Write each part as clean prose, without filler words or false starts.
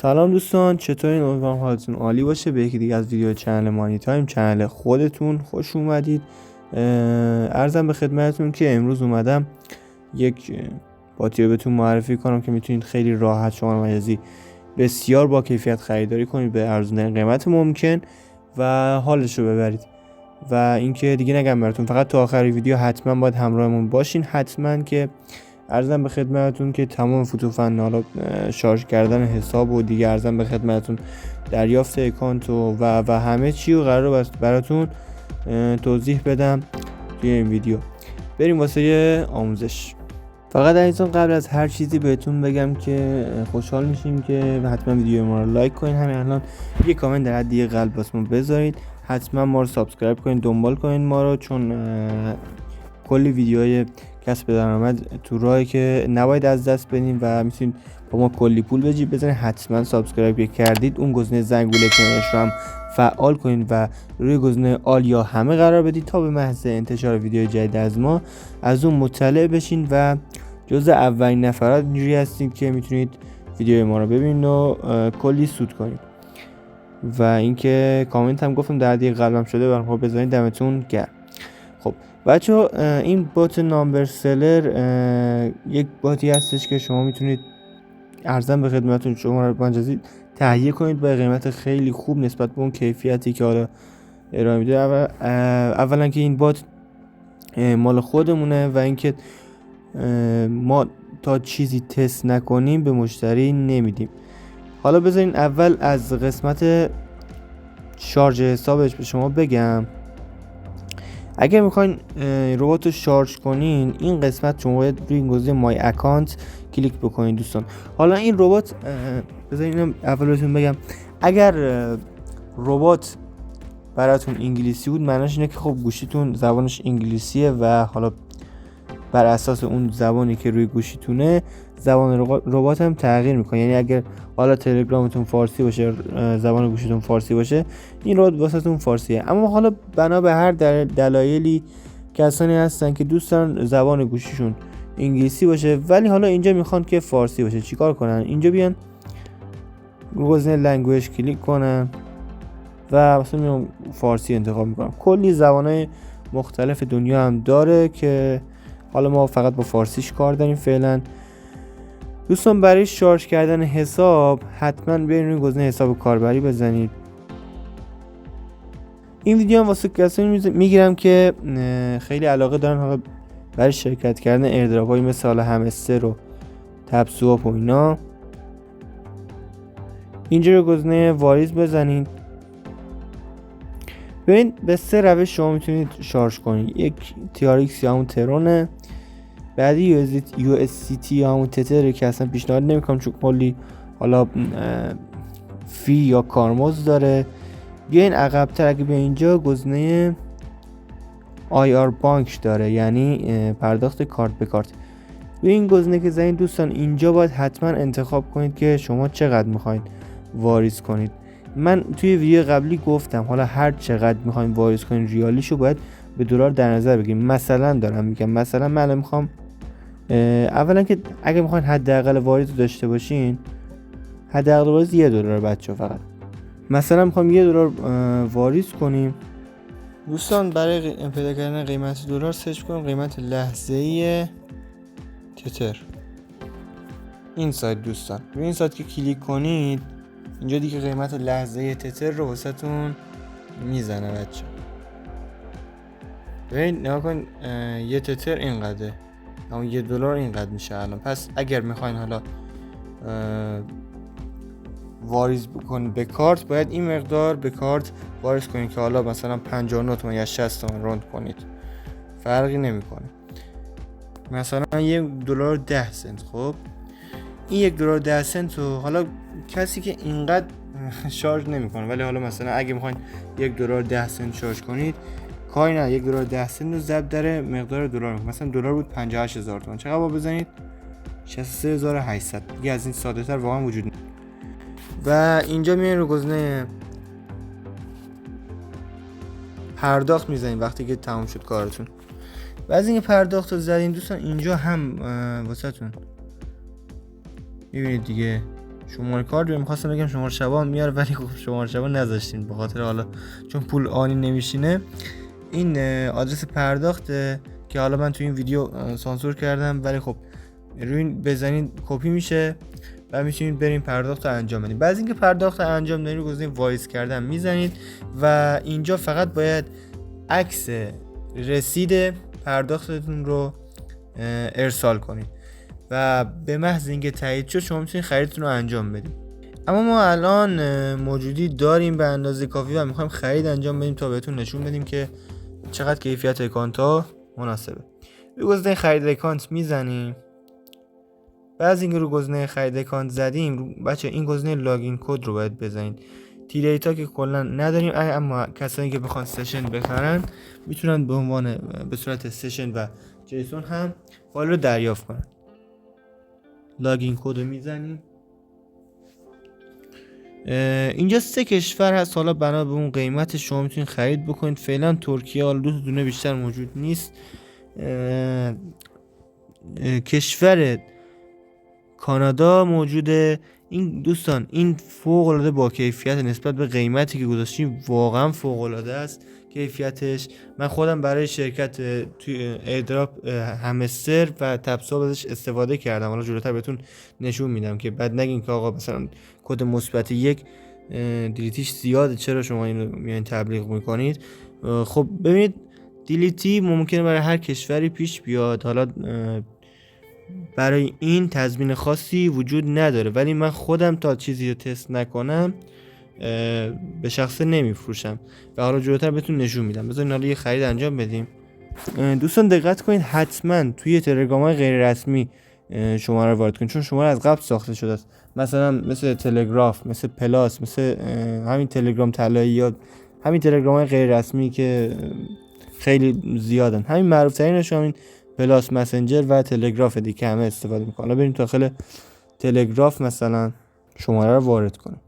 سلام دوستان، چطورین؟ امیدوارم حالتون عالی باشه. به یکی دیگه از ویدیو چنل مانی تایم، چنل خودتون خوش اومدید. عرضم به خدمتتون که امروز اومدم یک باتی رو بهتون معرفی کنم که میتونید خیلی راحت شما مجازی بسیار با کیفیت خریداری کنید به ارزون قیمت ممکن و حالش رو ببرید. و اینکه دیگه نگم براتون، فقط تا آخر ویدیو حتما باید همراهمون باشین. حتما که عرضم به خدمتتون که تمام فوتوفن، حالا شارژ کردن حساب و دیگه عرضم به خدمتتون دریافت اکانت و همه چی رو قرار براتون توضیح بدم توی این ویدیو. بریم واسه آموزش. فقط عزیزان قبل از هر چیزی بهتون بگم که خوشحال میشیم که حتما ویدیو ما رو لایک کنین، همین الان یه کامنت در حد قلب واسمون بذارید، حتما ما رو سابسکرایب کنین، دنبال کنین ما رو، چون کلی ویدیوهای کسب درآمد تو راهی که نباید از دست بدین و میتونید با ما کلی پول به جیب بزنید. حتما سابسکرایب کردید اون گزینه زنگوله کنارش رو هم فعال کنید و روی گزینه آل یا همه قرار بدید تا به محض انتشار ویدیو جدید از ما از اون مطلع بشین و جزء اولین نفرات اینجوری هستید که میتونید ویدیو ما رو ببینید و کلی سود کنید. و اینکه کامنت هم گفتم در حد قلبم شده، برام بزنید، دمتون گرم. خب بچه، این بات نامبر سلر یک باتی هستش که شما میتونید ارزم به خدمتتون شما رو مجازی تهیه کنید به قیمت خیلی خوب نسبت به اون کیفیتی که حالا ارائه میده. اولا که این بات مال خودمونه و اینکه ما تا چیزی تست نکنیم به مشتری نمیدیم. حالا بذارین اول از قسمت شارژ حسابش به شما بگم. اگر میخواین ربات رو شارژ کنین، این قسمت شما باید روی این گزینه مای اکانت کلیک بکنین دوستان. حالا این ربات، بذارین اول بهتون بگم، اگر ربات براتون انگلیسی بود معناش اینه که خب گوشیتون زبانش انگلیسیه و حالا بر اساس اون زبانی که روی گوشیتونه زبان ربات هم تغییر میکنه. یعنی اگر حالا تلگرامتون فارسی باشه، زبان گوشیتون فارسی باشه، این ربات واسهتون فارسیه. اما حالا بنا به هر دلایلی کسانی هستن که دوست دارن زبان گوشیشون انگلیسی باشه ولی حالا اینجا میخوان که فارسی باشه، چیکار کنن؟ اینجا بیان گزینه لنگویج کلیک کنن و مثلا میام فارسی انتخاب میکنم. کلی زبانهای مختلف دنیا هم داره که حالا ما فقط با فارسیش کار داریم فعلا. دوستان برای شارژ کردن حساب حتما برید روی گزینه حساب کاربری بزنید. این ویدیو هم واسه کسانی میگیرم که خیلی علاقه دارن حالا برای شرکت کردن ایردراپ های مثل حالا همستر و تپ سواپ و اینا. اینجا رو گزینه واریز بزنید. ببین به 3 روش شما میتونید شارژ کنید. یک TRX یا همون ترونه، بعدی USDT یا همون تتر که اصلا پیشنهاد نمیکنم چون کلی حالا فی یا کارمزد داره. بیاین عقب‌تر، اگه به اینجا گزینه IR بانک داره، یعنی پرداخت کارت به کارت. به این گزینه که زدین دوستان، اینجا باید حتما انتخاب کنید که شما چقدر میخواین واریز کنید. من توی ویدیو قبلی گفتم حالا هر چقدر میخواین واریز کنید ریالیشو باید به دلار در نظر بگیریم. مثلا دارم میگم، مثلا من میخوام اولا که اگه میخواین حداقل واریز داشته باشین، حداقل واریز $1 بچه فقط. مثلا میخوام $1 واریز کنیم دوستان. برای پیدا کردن قیمت دلار سرچ کنیم قیمت لحظه‌ای تتر. این سایت دوستان، روی این سایت که کلیک کنید اینجا دیگه قیمت لحظه‌ای تتر رو واسهتون میزنه بچه. ببین نگاه کن، یه تتر اینقدره، اما $1 اینقدر میشه الان. پس اگر میخواین حالا واریز بکنید به کارت، باید این مقدار به کارت واریز کنید که حالا مثلا 59 تومن یا 60 تومن روند کنید، فرقی نمیکنه. مثلا $1.10. خب این $1.10 رو حالا کسی که اینقدر شارژ نمیکنه، ولی حالا مثلا اگه میخواین $1.10 شارژ کنید، کاری نه، $1.10 رو ضرب در مقدار دلار میکنه. مثلا دلار بود 58,000 تومان، چقدر با بزنید؟ 63,800. دیگه از این ساده تر واقعا وجود نداره. و اینجا میاین رو گزینه پرداخت میزنید وقتی که تمام شد کارتون. و از این پرداخت رو زدین دوستان، اینجا هم واسهتون میبینید دیگه شماره کارت می‌خواستم بگم شماره شبا میاره، ولی خب شماره شبا نذاشتین به خاطر حالا چون پول آنی نمیشینه. این آدرس پرداخته که حالا من تو این ویدیو سانسور کردم، ولی خب روی این بزنید کپی میشه و میتونید بریم پرداخت رو انجام بدید. بعد اینکه پرداخت رو انجام دادید گزینه وایس کردن میزنید و اینجا فقط باید عکس رسید پرداختتون رو ارسال کنید و به محض اینکه تایید شد شما میتونید خریدتون رو انجام بدید. اما ما الان موجودی داریم به اندازه کافی و میخوایم خرید انجام بدیم تا بهتون نشون بدیم که چقدر کیفیت اکانت ها مناسبه. روی گزینه خرید اکانت میزنیم. بعد از اینکه رو گزینه خرید اکانت زدیم بچه این گزینه لاگین کد رو باید بزنید. تیریتا که کلا نداریم، اما کسایی که بخوان سشن بخرن میتونن به صورت سشن و جیسون هم فایل رو دریافت کنن. لاگین کد رو میزنیم. اینجا 3 کشور هست، حالا بنا به اون قیمت شما میتونید خرید بکنید. فعلا ترکیه حالا 2 دونه بیشتر موجود نیست. کشور کانادا موجوده. این دوستان این فوق العاده با کیفیت، نسبت به قیمتی که گذاشتیم واقعا فوق العاده است کیفیتش. من خودم برای شرکت توی ایردراپ همستر و تپساب ازش استفاده کردم، حالا جلوتر بهتون نشون میدم که بعد نگین که آقا مثلا کد مثبت 1 دیلیتیش زیاده چرا شما اینو میان تبلیغ میکنید. خب ببینید دیلیتی ممکنه برای هر کشوری پیش بیاد، حالا برای این تضمین خاصی وجود نداره، ولی من خودم تا چیزی رو تست نکنم به شخصه نمیفروشم و حالا جلوتر بهتون نشون میدم. بذارین حالا یه خرید انجام بدیم. دوستان دقت کنید حتما توی تلگرام‌های غیر رسمی شماره رو وارد کنید، چون شماره از قبل ساخته شده است. مثلا مثل تلگراف، مثل پلاس، مثل همین تلگرام طلایی یا همین تلگرام‌های غیر رسمی که خیلی زیادن. همین معروف ترینش همین پلاس، مسنجر و تلگراف دیگه که همه استفاده میکنن. حالا بریم داخل تلگراف مثلا شماره رو وارد کنیم.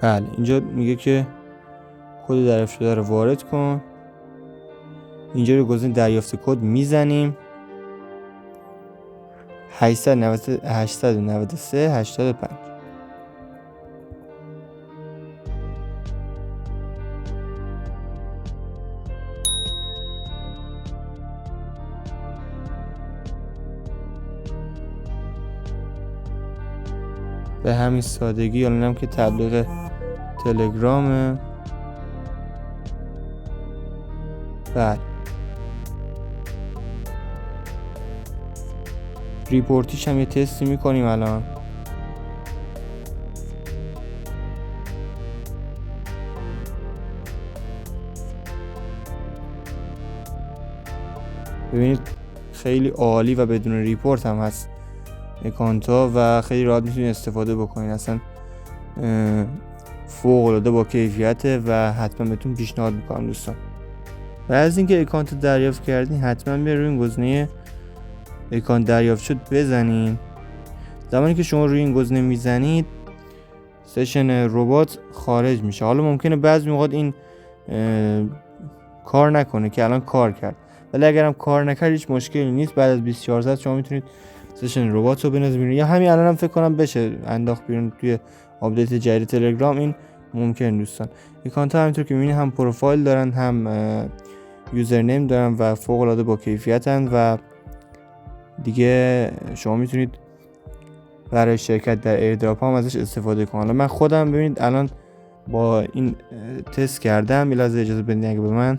بله اینجا میگه که کد دریافت شده رو وارد کن. اینجا رو گزینه دریافت کد میزنیم 893 85. به همین سادگی. حالا اینم که تبلیغ تلگرامه. بله ریپورتیش هم یه تستی میکنیم الان. ببینید خیلی عالی و بدون ریپورت هم هست اکانتا و خیلی راحت میتونید استفاده بکنید. اصلا فوق العاده با کیفیته و حتما بهتون پیشنهاد میکنم دوستان. بعد از اینکه اکانت دریافت کردین حتما بیاین روی این گزینه اکانت دریافت شد بزنین. زمانی که شما روی این گزینه میزنید سشن ربات خارج میشه. حالا ممکنه بعضی موقع این کار نکنه که الان کار کرد، ولی اگرم کار نکرد هیچ مشکلی نیست. بعد از 24 ساعت شما میتونید سشن ربات رو بنازید بیرون، یا همین الان هم فکر کنم بشه انداخت بیرون توی آپدیت جدید تلگرام. این ممکن دوستان. اکانت ها همینطور که میبینید هم پروفایل دارن هم یوزرنیم دارن و فوق العاده با کیفیتن و دیگه شما میتونید برای شرکت در ایردراپ هم ازش استفاده کنید. حالا من خودم ببینید الان با این تست کردم. یه لحظه اجازه بدین اگه به من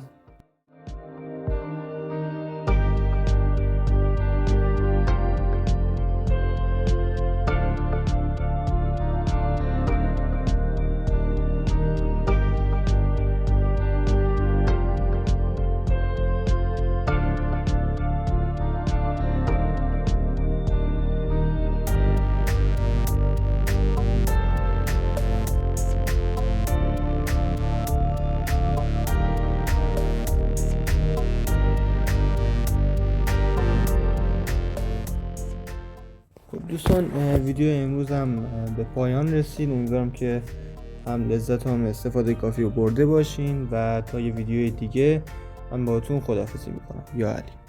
دوستان ویدیو امروز هم به پایان رسید. امیدوارم که هم لذت هم استفاده کافی رو برده باشین و تا یه ویدیوی دیگه من باهاتون خداحافظی میکنم. یا علی.